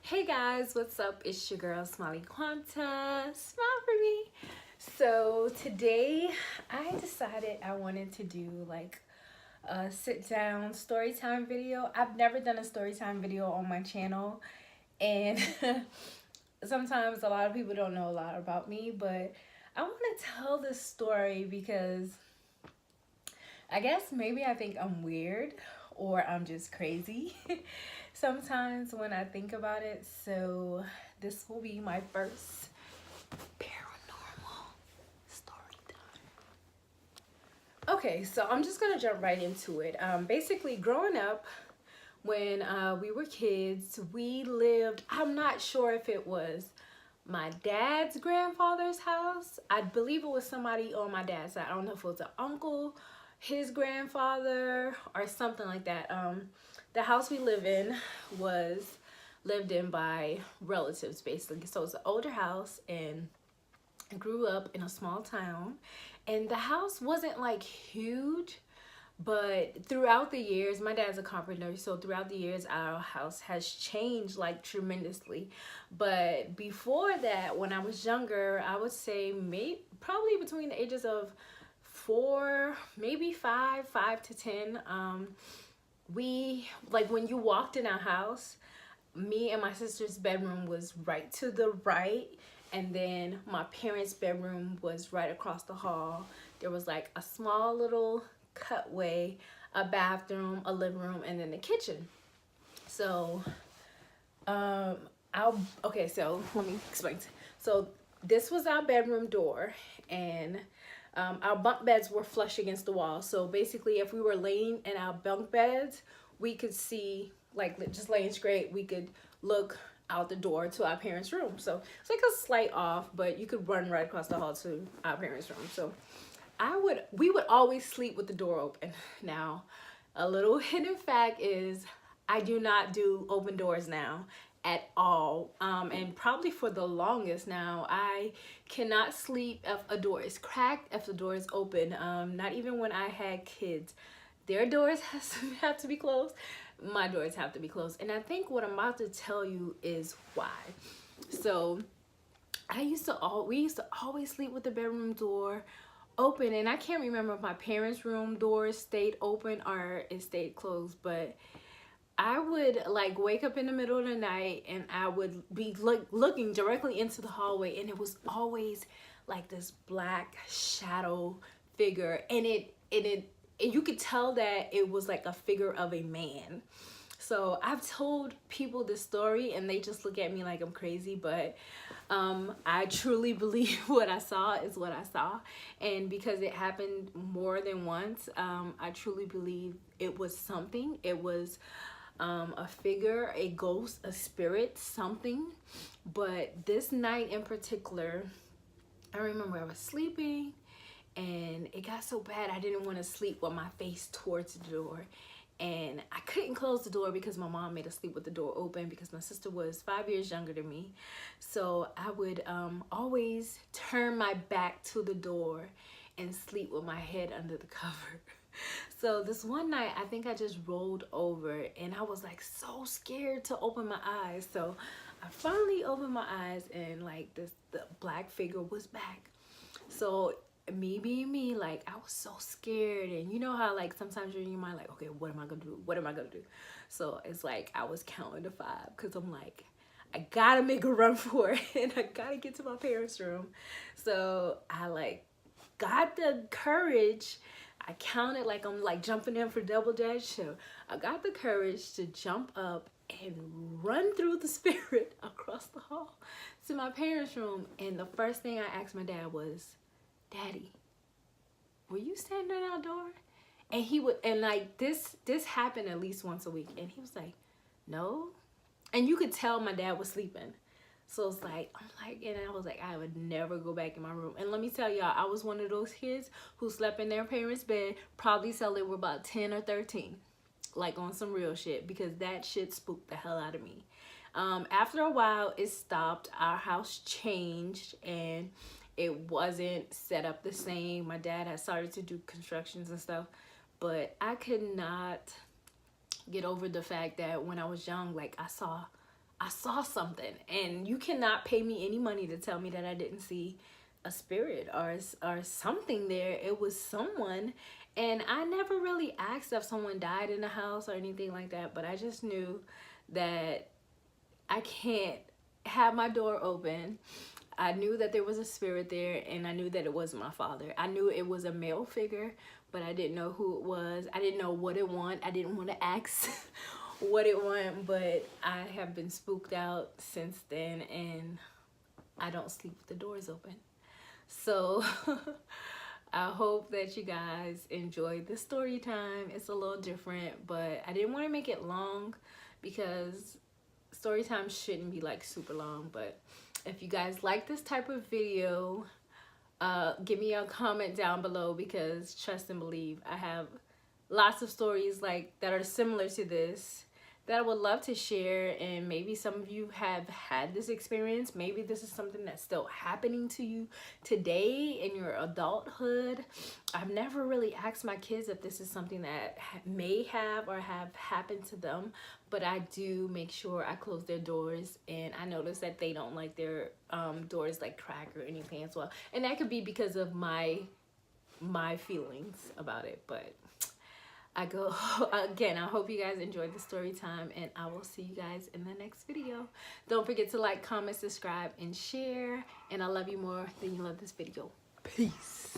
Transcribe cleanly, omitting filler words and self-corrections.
Hey guys, what's up? It's your girl Smiley Quanta. Smile for me. So today I decided I wanted to do like a sit down story time video. I've never done a story time video on my channel, and sometimes a lot of people don't know a lot about me, but I want to tell this story because I guess maybe I think I'm weird or I'm just crazy sometimes when I think about it. So this will be my first paranormal story time. Okay, so I'm just gonna jump right into it. Basically, growing up, when we were kids, we lived, I'm not sure if it was my dad's grandfather's house. I believe it was somebody on my dad's side. I don't know if it was an uncle, his grandfather, or something like that. The house we live in was lived in by relatives, basically. So it's an older house, and I grew up in a small town, and the house wasn't like huge, but throughout the years, my dad's a carpenter, so throughout the years our house has changed like tremendously. But before that, when I was younger, I would say maybe probably between the ages of 4, maybe 5 to 10, we, like, when you walked in our house, me and my sister's bedroom was right to the right, and then my parents' bedroom was right across the hall. There was like a small little cutway, a bathroom, a living room, and then the kitchen. So so let me explain. So this was our bedroom door, and our bunk beds were flush against the wall. So basically, if we were laying in our bunk beds, we could see, like, just laying straight, we could look out the door to our parents' room. So it's like a slight off, but you could run right across the hall to our parents' room. So we would always sleep with the door open. Now, a little hidden fact is I do not do open doors now at all. And probably for the longest now, I cannot sleep if a door is cracked, if the door is open. Not even when I had kids. Their doors have to be closed. My doors have to be closed. And I think what I'm about to tell you is why. So we used to always sleep with the bedroom door open, and I can't remember if my parents' room doors stayed open or it stayed closed, but I would like wake up in the middle of the night and I would be looking directly into the hallway, and it was always like this black shadow figure, and you could tell that it was like a figure of a man. So I've told people this story and they just look at me like I'm crazy, but I truly believe what I saw is what I saw. And because it happened more than once, I truly believe it was something. It was a figure, a ghost, a spirit, something. But this night in particular, I remember I was sleeping and it got so bad I didn't want to sleep with my face towards the door. And I couldn't close the door because my mom made us sleep with the door open because my sister was 5 years younger than me. So I would always turn my back to the door and sleep with my head under the cover. So this one night, I think I just rolled over and I was like so scared to open my eyes. So I finally opened my eyes and like the black figure was back. So me being me, like, I was so scared, and you know how like sometimes you're in your mind like, okay, what am I gonna do, what am I gonna do? So it's like I was counting to 5 because I'm like, I gotta make a run for it and I gotta get to my parents' room. So I like got the courage. I counted like I'm like jumping in for double dash. So I got the courage to jump up and run through the spirit across the hall to my parents' room. And the first thing I asked my dad was, Daddy, were you standing at our door? And he would, and like this happened at least once a week, and he was like, no. And you could tell my dad was sleeping. So it's like, I'm like, and I was like, I would never go back in my room. And let me tell y'all, I was one of those kids who slept in their parents' bed probably till they were about 10 or 13, like on some real shit, because that shit spooked the hell out of me. After a while, it stopped. Our house changed, and it wasn't set up the same. My dad had started to do constructions and stuff, but I could not get over the fact that when I was young, like, I saw I saw something, and you cannot pay me any money to tell me that I didn't see a spirit or something there. It was someone, and I never really asked if someone died in the house or anything like that, but I just knew that I can't have my door open. I knew that there was a spirit there, and I knew that it wasn't my father. I knew it was a male figure, but I didn't know who it was. I didn't know what it wanted. I didn't want to ask what it wanted, but I have been spooked out since then, and I don't sleep with the doors open. So I hope that you guys enjoyed the story time. It's a little different, but I didn't want to make it long because story time shouldn't be like super long. But if you guys like this type of video, give me a comment down below, because trust and believe, I have lots of stories like that are similar to this that I would love to share, and maybe some of you have had this experience. Maybe this is something that's still happening to you today in your adulthood. I've never really asked my kids if this is something that may have or have happened to them, but I do make sure I close their doors, and I notice that they don't like their doors like crack or anything as well. And that could be because of my feelings about it. But again, I hope you guys enjoyed the story time, and I will see you guys in the next video. Don't forget to like, comment, subscribe, and share. And I love you more than you love this video. Peace.